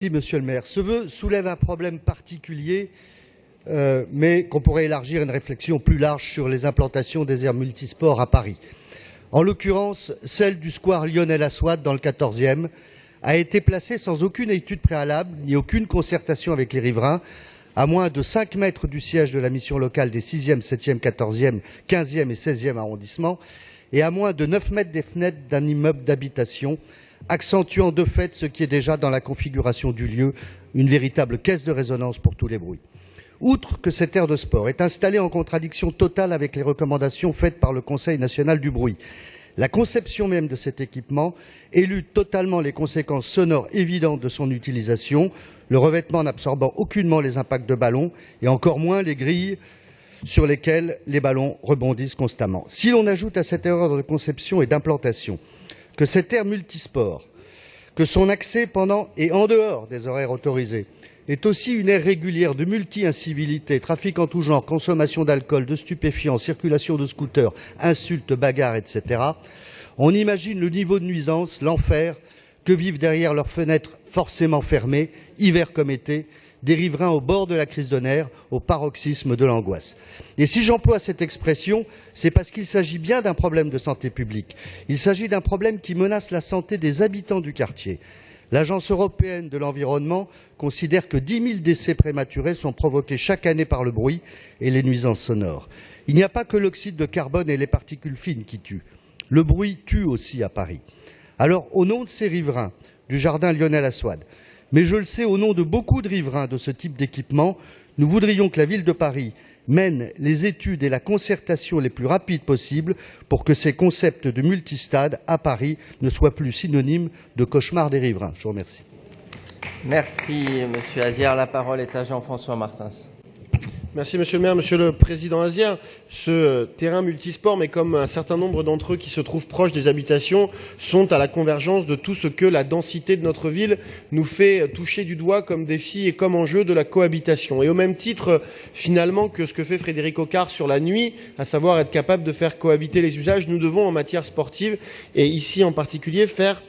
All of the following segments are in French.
Merci, Monsieur le maire. Ce vœu soulève un problème particulier, mais qu'on pourrait élargir à une réflexion plus large sur les implantations des aires multisports à Paris. En l'occurrence, celle du square Lionel-Aswad dans le 14e a été placée sans aucune étude préalable ni aucune concertation avec les riverains, à moins de 5 mètres du siège de la mission locale des 6e, 7e, 14e, 15e et 16e arrondissements et à moins de 9 mètres des fenêtres d'un immeuble d'habitation, accentuant de fait ce qui est déjà dans la configuration du lieu, une véritable caisse de résonance pour tous les bruits. Outre que cette aire de sport est installée en contradiction totale avec les recommandations faites par le Conseil national du bruit, la conception même de cet équipement élude totalement les conséquences sonores évidentes de son utilisation, le revêtement n'absorbant aucunement les impacts de ballons et encore moins les grilles sur lesquelles les ballons rebondissent constamment. Si l'on ajoute à cette erreur de conception et d'implantation que cette aire multisport, que son accès pendant et en dehors des horaires autorisés, est aussi une aire régulière de multi-incivilités, trafic en tout genre, consommation d'alcool, de stupéfiants, circulation de scooters, insultes, bagarres, etc., on imagine le niveau de nuisance, l'enfer que vivent derrière leurs fenêtres forcément fermées, hiver comme été, des riverains au bord de la crise de nerfs, au paroxysme de l'angoisse. Et si j'emploie cette expression, c'est parce qu'il s'agit bien d'un problème de santé publique. Il s'agit d'un problème qui menace la santé des habitants du quartier. L'Agence européenne de l'environnement considère que 10 000 décès prématurés sont provoqués chaque année par le bruit et les nuisances sonores. Il n'y a pas que l'oxyde de carbone et les particules fines qui tuent. Le bruit tue aussi à Paris. Alors, au nom de ces riverains du jardin Lionel-Aswad, mais je le sais au nom de beaucoup de riverains de ce type d'équipement, nous voudrions que la ville de Paris mène les études et la concertation les plus rapides possibles pour que ces concepts de multistades à Paris ne soient plus synonymes de cauchemar des riverains. Je vous remercie. Merci, Monsieur Azière. La parole est à Jean-François Martins. Merci Monsieur le maire, Monsieur le Président Azière. Ce terrain multisport, mais comme un certain nombre d'entre eux qui se trouvent proches des habitations, sont à la convergence de tout ce que la densité de notre ville nous fait toucher du doigt comme défi et comme enjeu de la cohabitation. Et au même titre, finalement, que ce que fait Frédéric Ocard sur la nuit, à savoir être capable de faire cohabiter les usages, nous devons en matière sportive, et ici en particulier, faire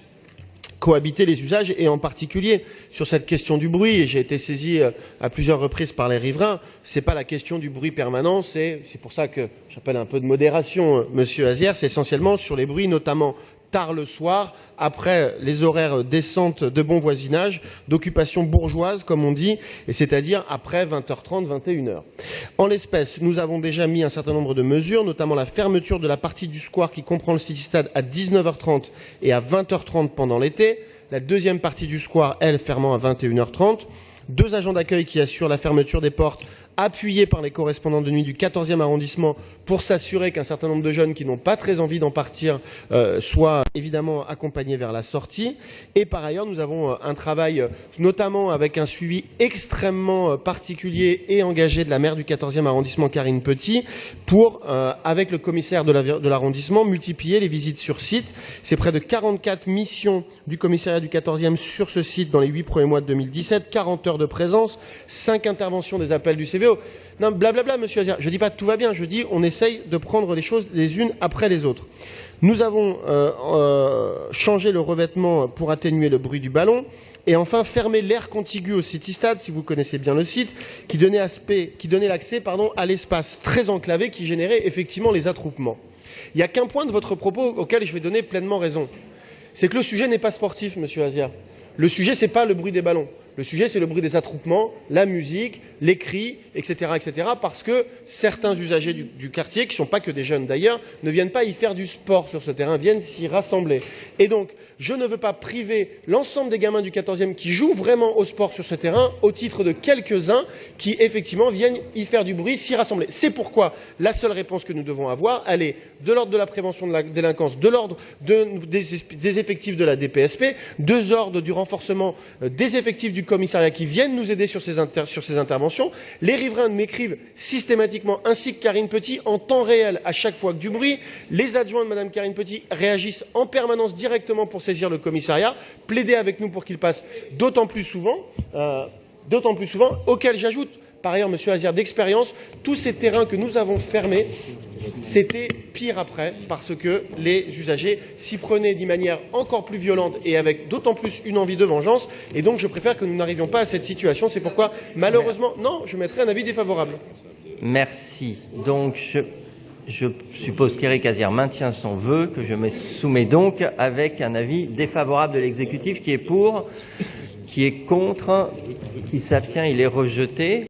cohabiter les usages, et en particulier sur cette question du bruit, et j'ai été saisi à plusieurs reprises par les riverains, c'est pas la question du bruit permanent, c'est pour ça que j'appelle un peu de modération Monsieur Azière, c'est essentiellement sur les bruits, notamment tard le soir, après les horaires décentes de bon voisinage, d'occupation bourgeoise, comme on dit, et c'est-à-dire après 20h30, 21h. En l'espèce, nous avons déjà mis un certain nombre de mesures, notamment la fermeture de la partie du square qui comprend le City-Stade à 19h30 et à 20h30 pendant l'été, la deuxième partie du square, elle, fermant à 21h30, 2 agents d'accueil qui assurent la fermeture des portes, appuyés par les correspondants de nuit du 14e arrondissement pour s'assurer qu'un certain nombre de jeunes qui n'ont pas très envie d'en partir soient évidemment accompagnés vers la sortie. Et par ailleurs, nous avons un travail notamment avec un suivi extrêmement particulier et engagé de la maire du 14e arrondissement, Karine Petit, pour, avec le commissaire de l'arrondissement, multiplier les visites sur site. C'est près de 44 missions du commissariat du 14e sur ce site dans les 8 premiers mois de 2017, 40 heures de présence, 5 interventions des appels du CVO. Non, blablabla, Monsieur Azière. Je ne dis pas que tout va bien, je dis on essaye de prendre les choses les unes après les autres. Nous avons changé le revêtement pour atténuer le bruit du ballon et enfin fermer l'aire contiguë au City-Stade, si vous connaissez bien le site, qui donnait l'accès à l'espace très enclavé qui générait effectivement les attroupements. Il n'y a qu'un point de votre propos auquel je vais donner pleinement raison. C'est que le sujet n'est pas sportif, Monsieur Azière. Le sujet, ce n'est pas le bruit des ballons. Le sujet, c'est le bruit des attroupements, la musique, les cris, etc., parce que certains usagers du quartier, qui ne sont pas que des jeunes d'ailleurs, ne viennent pas y faire du sport sur ce terrain, viennent s'y rassembler. Et donc, je ne veux pas priver l'ensemble des gamins du 14e qui jouent vraiment au sport sur ce terrain au titre de quelques-uns qui, effectivement, viennent y faire du bruit, s'y rassembler. C'est pourquoi la seule réponse que nous devons avoir, elle est de l'ordre de la prévention de la délinquance, de l'ordre des effectifs de la DPSP, de l'ordre du renforcement des effectifs du commissariat qui viennent nous aider sur ces interventions. Les riverains m'écrivent systématiquement, ainsi que Karine Petit, en temps réel à chaque fois que du bruit. Les adjoints de Madame Karine Petit réagissent en permanence directement pour saisir le commissariat, plaider avec nous pour qu'il passe d'autant plus souvent, auquel j'ajoute par ailleurs, monsieur Azière, d'expérience, tous ces terrains que nous avons fermés, c'était pire après, parce que les usagers s'y prenaient d'une manière encore plus violente et avec d'autant plus une envie de vengeance. Et donc, je préfère que nous n'arrivions pas à cette situation. C'est pourquoi, malheureusement, non, je mettrai un avis défavorable. Merci. Donc, je suppose qu'Éric Azière maintient son vœu, que je me soumets donc avec un avis défavorable de l'exécutif qui est pour, qui est contre, qui s'abstient, il est rejeté.